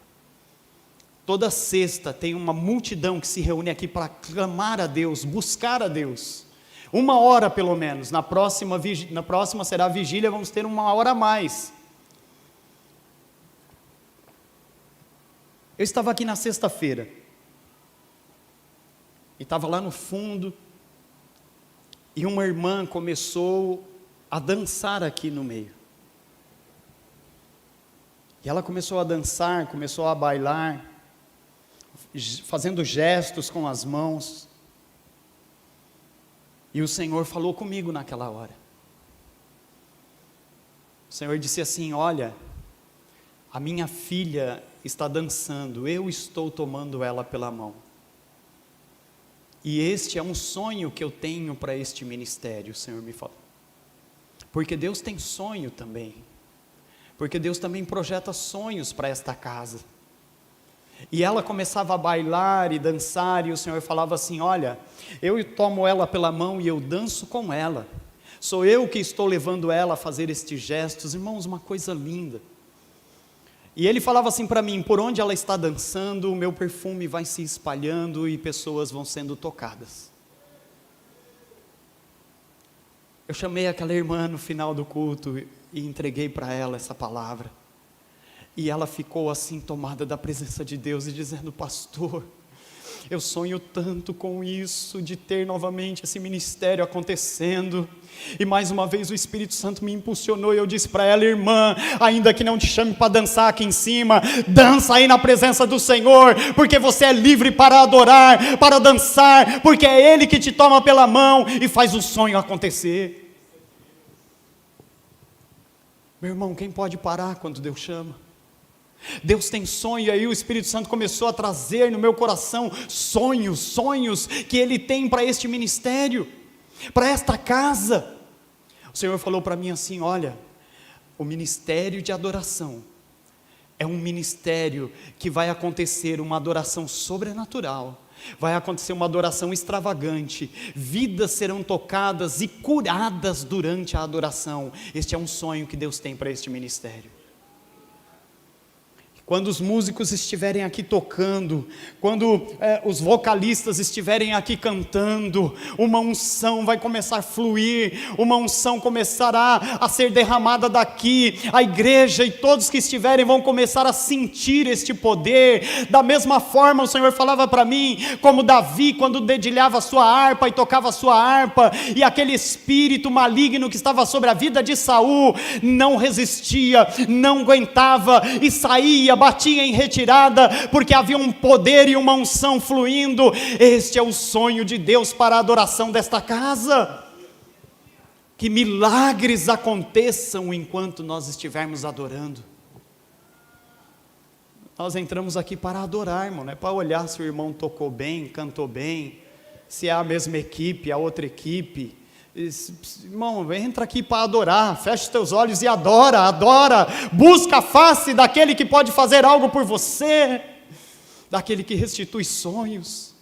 Toda sexta tem uma multidão que se reúne aqui para clamar a Deus, buscar a Deus. 1 hora pelo menos. Na próxima será a vigília, vamos ter 1 hora a mais. Eu estava aqui na sexta-feira, e estava lá no fundo, e uma irmã começou a dançar aqui no meio. E ela começou a dançar, começou a bailar, fazendo gestos com as mãos. E o Senhor falou comigo naquela hora. O Senhor disse assim: olha, a minha filha está dançando, eu estou tomando ela pela mão. E este é um sonho que eu tenho para este ministério, o Senhor me falou. Porque Deus tem sonho também. Porque Deus também projeta sonhos para esta casa. E ela começava a bailar e dançar, e o Senhor falava assim: olha, eu tomo ela pela mão e eu danço com ela. Sou eu que estou levando ela a fazer estes gestos. Irmãos, uma coisa linda. E Ele falava assim para mim: por onde ela está dançando, o meu perfume vai se espalhando e pessoas vão sendo tocadas. Eu chamei aquela irmã no final do culto e entreguei para ela essa palavra. E ela ficou assim tomada da presença de Deus e dizendo: pastor, eu sonho tanto com isso, de ter novamente esse ministério acontecendo. E mais uma vez o Espírito Santo me impulsionou e eu disse para ela: irmã, ainda que não te chame para dançar aqui em cima, dança aí na presença do Senhor, porque você é livre para adorar, para dançar, porque é Ele que te toma pela mão e faz o sonho acontecer. Meu irmão, quem pode parar quando Deus chama? Deus tem sonho, e aí o Espírito Santo começou a trazer no meu coração sonhos que Ele tem para este ministério, para esta casa. O Senhor falou para mim assim: olha, o ministério de adoração é um ministério que vai acontecer uma adoração sobrenatural, vai acontecer uma adoração extravagante, vidas serão tocadas e curadas durante a adoração. Este é um sonho que Deus tem para este ministério. Quando os músicos estiverem aqui tocando, quando os vocalistas estiverem aqui cantando, uma unção vai começar a fluir, uma unção começará a ser derramada daqui, a igreja e todos que estiverem vão começar a sentir este poder. Da mesma forma o Senhor falava para mim, como Davi quando dedilhava a sua harpa e tocava a sua harpa, e aquele espírito maligno que estava sobre a vida de Saul, não resistia, não aguentava e saía, batia em retirada, porque havia um poder e uma unção fluindo. Este é o sonho de Deus para a adoração desta casa, que milagres aconteçam enquanto nós estivermos adorando. Nós entramos aqui para adorar, irmão, não é para olhar se o irmão tocou bem, cantou bem, se é a mesma equipe, a outra equipe. Irmão, entra aqui para adorar, fecha os teus olhos e adora, busca a face daquele que pode fazer algo por você, daquele que restitui sonhos.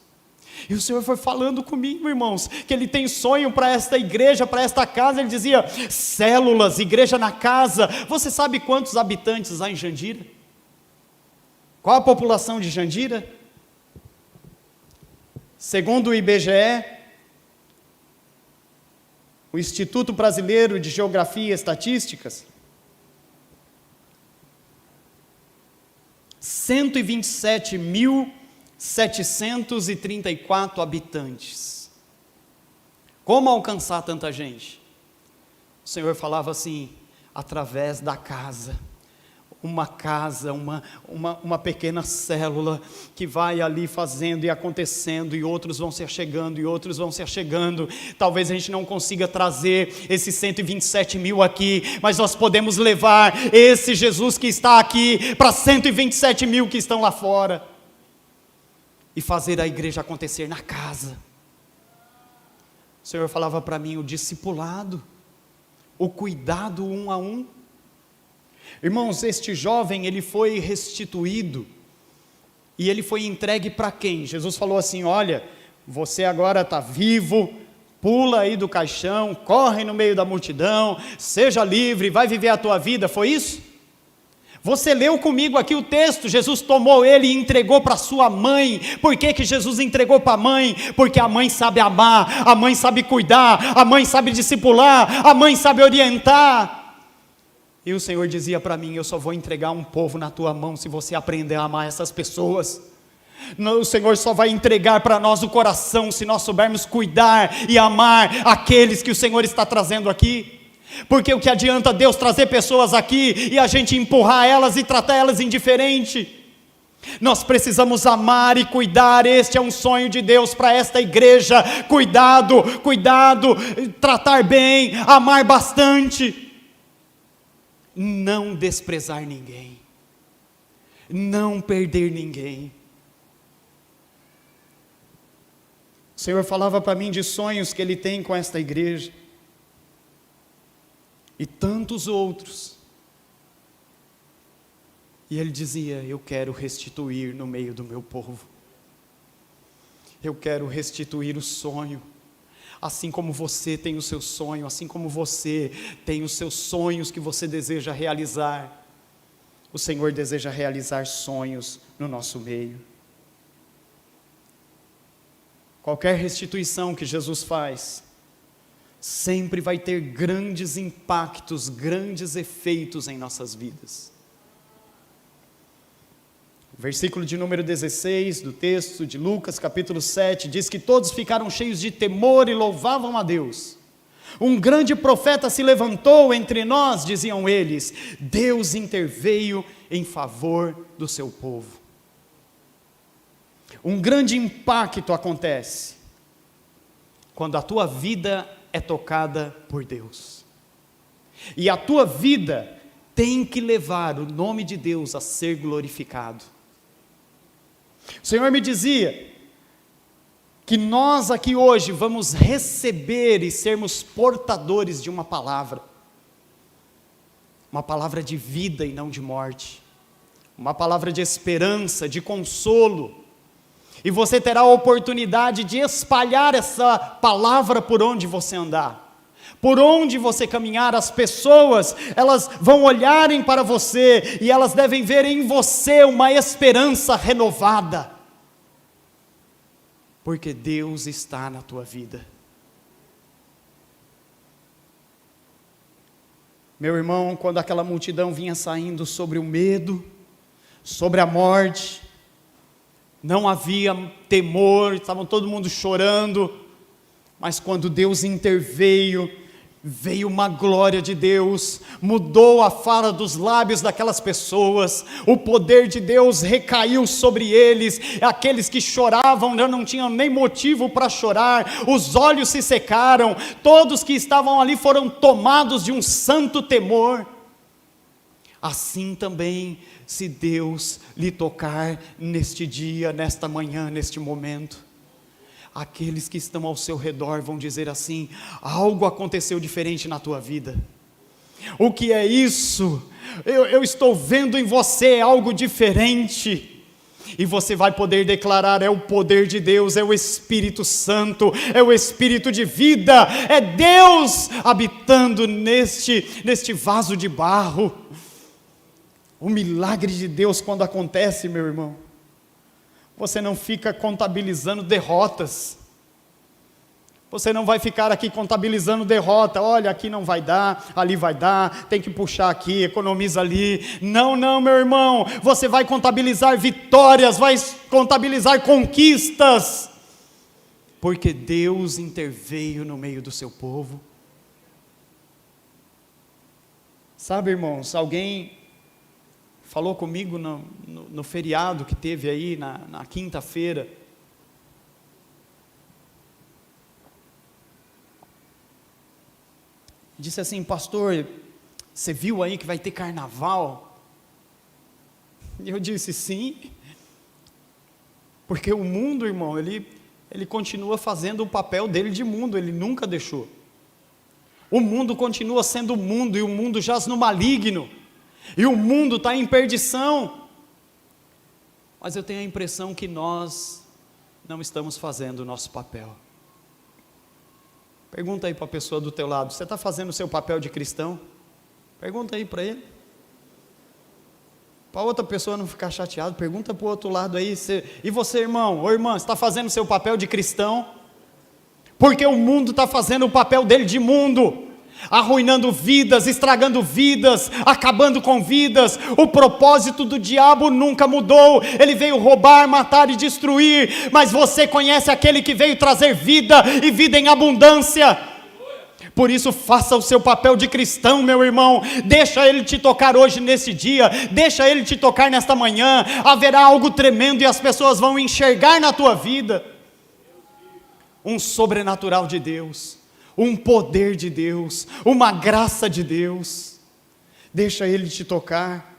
E o Senhor foi falando comigo, irmãos, que Ele tem sonho para esta igreja, para esta casa. Ele dizia: células, igreja na casa. Você sabe quantos habitantes há em Jandira? Qual a população de Jandira? Segundo o IBGE, o Instituto Brasileiro de Geografia e Estatísticas, 127.734 habitantes. Como alcançar tanta gente? O Senhor falava assim, através da casa. Uma casa, uma pequena célula que vai ali fazendo e acontecendo, e outros vão se achegando, e outros vão se achegando. Talvez a gente não consiga trazer esses 127 mil aqui, mas nós podemos levar esse Jesus que está aqui para 127 mil que estão lá fora, e fazer a igreja acontecer na casa. O Senhor falava para mim, o discipulado, o cuidado um a um. Irmãos, este jovem, ele foi restituído, e ele foi entregue para quem? Jesus falou assim, olha, você agora está vivo, pula aí do caixão, corre no meio da multidão, seja livre, vai viver a tua vida, foi isso? Você leu comigo aqui o texto, Jesus tomou ele e entregou para sua mãe. Por que Jesus entregou para a mãe? Porque a mãe sabe amar, a mãe sabe cuidar, a mãe sabe discipular, a mãe sabe orientar. E o Senhor dizia para mim, eu só vou entregar um povo na tua mão se você aprender a amar essas pessoas. O Senhor só vai entregar para nós o coração se nós soubermos cuidar e amar aqueles que o Senhor está trazendo aqui. Porque o que adianta Deus trazer pessoas aqui e a gente empurrar elas e tratar elas indiferente? Nós precisamos amar e cuidar, este é um sonho de Deus para esta igreja. Cuidado, tratar bem, amar bastante. Não desprezar ninguém, não perder ninguém. O Senhor falava para mim de sonhos que Ele tem com esta igreja, e tantos outros, e Ele dizia, eu quero restituir no meio do meu povo, eu quero restituir o sonho. Assim como você tem o seu sonho, assim como você tem os seus sonhos que você deseja realizar, o Senhor deseja realizar sonhos no nosso meio. Qualquer restituição que Jesus faz, sempre vai ter grandes impactos, grandes efeitos em nossas vidas. O versículo de número 16 do texto de Lucas, capítulo 7, diz que todos ficaram cheios de temor e louvavam a Deus. Um grande profeta se levantou entre nós, diziam eles. Deus interveio em favor do seu povo. Um grande impacto acontece quando a tua vida é tocada por Deus. E a tua vida tem que levar o nome de Deus a ser glorificado. O Senhor me dizia que nós aqui hoje vamos receber e sermos portadores de uma palavra de vida e não de morte, uma palavra de esperança, de consolo, e você terá a oportunidade de espalhar essa palavra por onde você andar. Por onde você caminhar, as pessoas, elas vão olharem para você, e elas devem ver em você uma esperança renovada, porque Deus está na tua vida. Meu irmão, quando aquela multidão vinha saindo sobre o medo, sobre a morte, não havia temor, estavam todo mundo chorando, mas quando Deus interveio, veio uma glória de Deus, mudou a fala dos lábios daquelas pessoas, o poder de Deus recaiu sobre eles, aqueles que choravam já não tinham nem motivo para chorar, os olhos se secaram, todos que estavam ali foram tomados de um santo temor. Assim também, se Deus lhe tocar neste dia, nesta manhã, neste momento, aqueles que estão ao seu redor vão dizer assim: algo aconteceu diferente na tua vida. O que é isso? Eu estou vendo em você algo diferente. E você vai poder declarar: é o poder de Deus, é o Espírito Santo, é o Espírito de vida, é Deus habitando neste vaso de barro. O milagre de Deus, quando acontece, meu irmão, você não fica contabilizando derrotas. Você não vai ficar aqui contabilizando derrota. Olha, aqui não vai dar, ali vai dar, tem que puxar aqui, economiza ali. Não, meu irmão. Você vai contabilizar vitórias, vai contabilizar conquistas. porque Deus interveio no meio do seu povo. Sabe, irmãos, alguém falou comigo no feriado que teve aí, na quinta-feira, disse assim: pastor, você viu aí que vai ter carnaval? E eu disse: sim, porque o mundo, irmão, ele continua fazendo o papel dele de mundo, ele nunca deixou. O mundo continua sendo o mundo, e o mundo jaz no maligno, e o mundo está em perdição, mas eu tenho a impressão que nós não estamos fazendo o nosso papel. Pergunta aí para a pessoa do teu lado: você está fazendo o seu papel de cristão? Pergunta aí para ele. Para outra pessoa não ficar chateada, pergunta para o outro lado aí: e você, irmão, ou irmã, está fazendo o seu papel de cristão? Porque o mundo está fazendo o papel dele de mundo, arruinando vidas, estragando vidas, acabando com vidas. O propósito do diabo nunca mudou, ele veio roubar, matar e destruir, mas você conhece aquele que veio trazer vida, e vida em abundância. Por isso, faça o seu papel de cristão, meu irmão. Deixa ele te tocar hoje nesse dia, deixa ele te tocar nesta manhã. Haverá algo tremendo e as pessoas vão enxergar na tua vida um sobrenatural de Deus, um poder de Deus, uma graça de Deus. Deixa ele te tocar,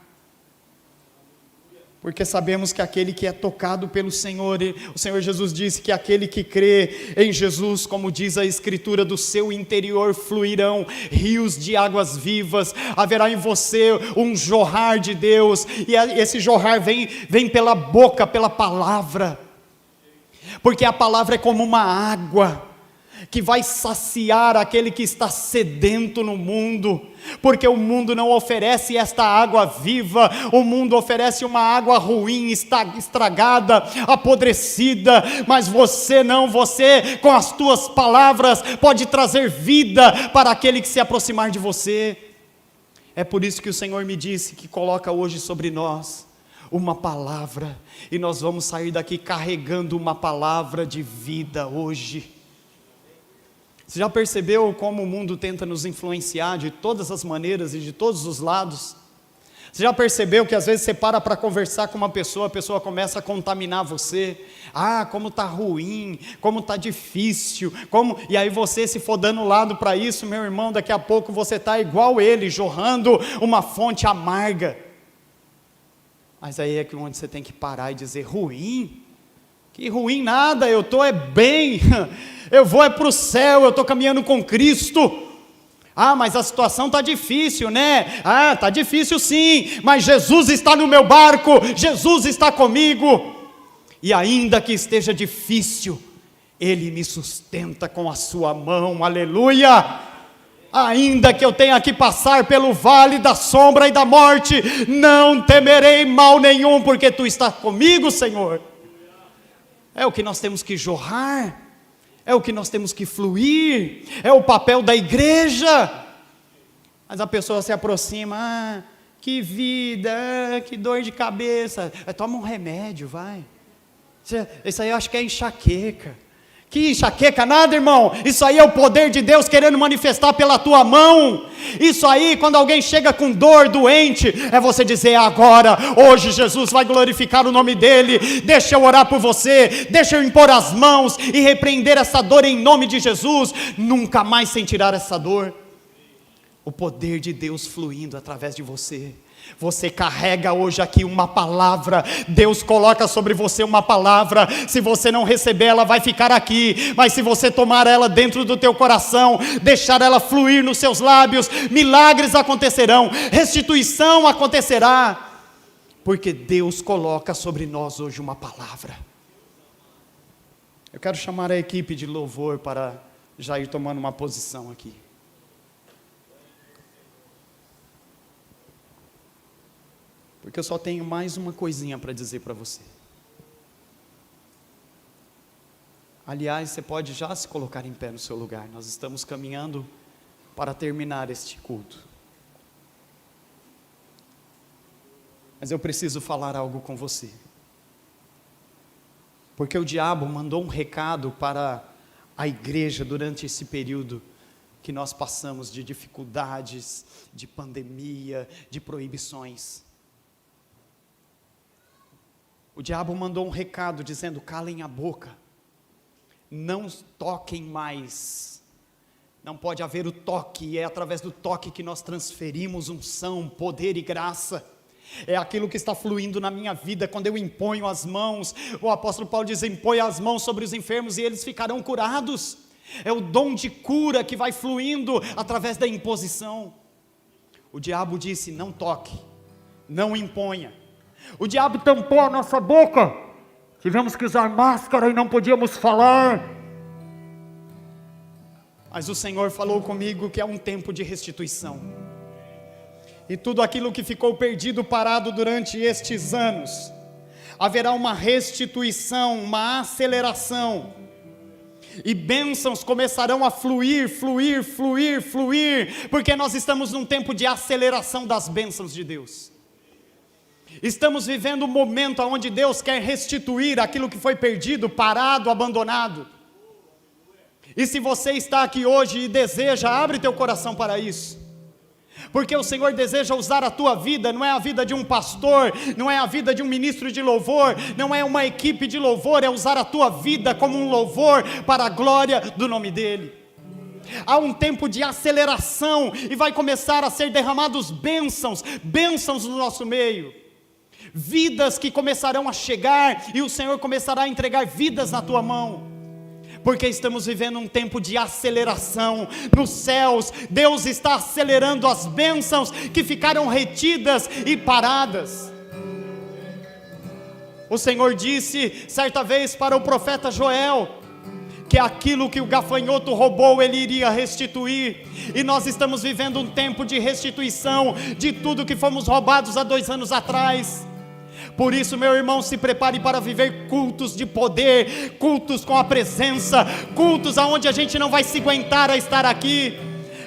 porque sabemos que aquele que é tocado pelo Senhor, o Senhor Jesus disse que aquele que crê em Jesus, como diz a Escritura, do seu interior fluirão rios de águas vivas. Haverá em você um jorrar de Deus, e esse jorrar vem pela boca, pela palavra, porque a palavra é como uma água que vai saciar aquele que está sedento no mundo, porque o mundo não oferece esta água viva, o mundo oferece uma água ruim, estragada, apodrecida, mas você não, você com as tuas palavras pode trazer vida para aquele que se aproximar de você. É por isso que o Senhor me disse que coloca hoje sobre nós uma palavra, e nós vamos sair daqui carregando uma palavra de vida hoje. Você já percebeu como o mundo tenta nos influenciar de todas as maneiras e de todos os lados? Você já percebeu que às vezes você para conversar com uma pessoa, a pessoa começa a contaminar você? Como está ruim, como está difícil, e aí você, se for dando lado para isso, meu irmão, daqui a pouco você está igual ele, jorrando uma fonte amarga. Mas aí é que onde você tem que parar e dizer: ruim? Que ruim nada, eu estou bem, eu vou para o céu, eu estou caminhando com Cristo. Mas a situação está difícil, né? Está difícil sim, mas Jesus está no meu barco, Jesus está comigo, e ainda que esteja difícil, Ele me sustenta com a sua mão, aleluia. Ainda que eu tenha que passar pelo vale da sombra e da morte, não temerei mal nenhum, porque Tu estás comigo, Senhor. É o que nós temos que jorrar, é o que nós temos que fluir, é o papel da igreja. Mas a pessoa se aproxima: que vida, que dor de cabeça, toma um remédio, vai. Isso aí eu acho que é enxaqueca. Que enxaqueca nada, irmão, isso aí é o poder de Deus querendo manifestar pela tua mão. Isso aí, quando alguém chega com dor, doente, é você dizer: agora, hoje Jesus vai glorificar o nome dEle, deixa eu orar por você, deixa eu impor as mãos e repreender essa dor em nome de Jesus, nunca mais sentirá essa dor. O poder de Deus fluindo através de você. Você carrega hoje aqui uma palavra, Deus coloca sobre você uma palavra. Se você não receber, ela vai ficar aqui, mas se você tomar ela dentro do teu coração, deixar ela fluir nos seus lábios, milagres acontecerão, restituição acontecerá, porque Deus coloca sobre nós hoje uma palavra. Eu quero chamar a equipe de louvor para já ir tomando uma posição aqui. Porque eu só tenho mais uma coisinha para dizer para você. Aliás, você pode já se colocar em pé no seu lugar. Nós estamos caminhando para terminar este culto. Mas eu preciso falar algo com você. Porque o diabo mandou um recado para a igreja durante esse período que nós passamos de dificuldades, de pandemia, de proibições. O diabo mandou um recado dizendo: calem a boca, não toquem mais. Não pode haver o toque, e é através do toque que nós transferimos unção, poder e graça. É aquilo que está fluindo na minha vida quando eu imponho as mãos. O apóstolo Paulo diz: impõe as mãos sobre os enfermos e eles ficarão curados. É o dom de cura que vai fluindo através da imposição. O diabo disse: não toque, não imponha. O diabo tampou a nossa boca, tivemos que usar máscara e não podíamos falar. Mas o Senhor falou comigo que é um tempo de restituição. E tudo aquilo que ficou perdido, parado durante estes anos, haverá uma restituição, uma aceleração. E bênçãos começarão a fluir, porque nós estamos num tempo de aceleração das bênçãos de Deus. Estamos vivendo um momento onde Deus quer restituir aquilo que foi perdido, parado, abandonado. E se você está aqui hoje e deseja, abre teu coração para isso. Porque o Senhor deseja usar a tua vida, não é a vida de um pastor, não é a vida de um ministro de louvor, não é uma equipe de louvor, é usar a tua vida como um louvor para a glória do nome dEle. Há um tempo de aceleração e vai começar a ser derramados bênçãos no nosso meio. Vidas que começarão a chegar e o Senhor começará a entregar vidas na tua mão. Porque estamos vivendo um tempo de aceleração nos céus. Deus está acelerando as bênçãos que ficaram retidas e paradas. O Senhor disse certa vez para o profeta Joel que aquilo que o gafanhoto roubou Ele iria restituir. E nós estamos vivendo um tempo de restituição de tudo que fomos roubados há 2 anos atrás. Por isso, meu irmão, se prepare para viver cultos de poder, cultos com a presença, cultos onde a gente não vai se aguentar a estar aqui.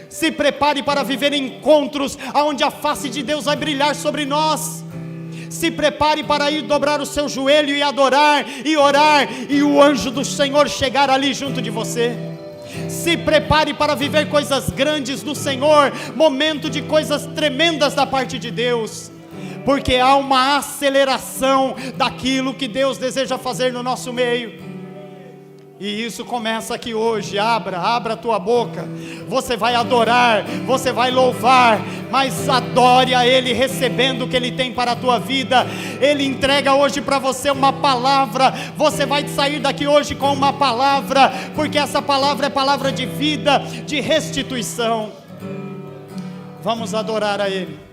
Se prepare para viver encontros onde a face de Deus vai brilhar sobre nós. Se prepare para ir dobrar o seu joelho e adorar e orar, e o anjo do Senhor chegar ali junto de você. Se prepare para viver coisas grandes do Senhor, momento de coisas tremendas da parte de Deus. Porque há uma aceleração daquilo que Deus deseja fazer no nosso meio. E isso começa aqui hoje. Abra a tua boca. Você vai adorar, você vai louvar, mas adore a Ele recebendo o que Ele tem para a tua vida. Ele entrega hoje para você uma palavra. Você vai sair daqui hoje com uma palavra, porque essa palavra é palavra de vida, de restituição. Vamos adorar a Ele.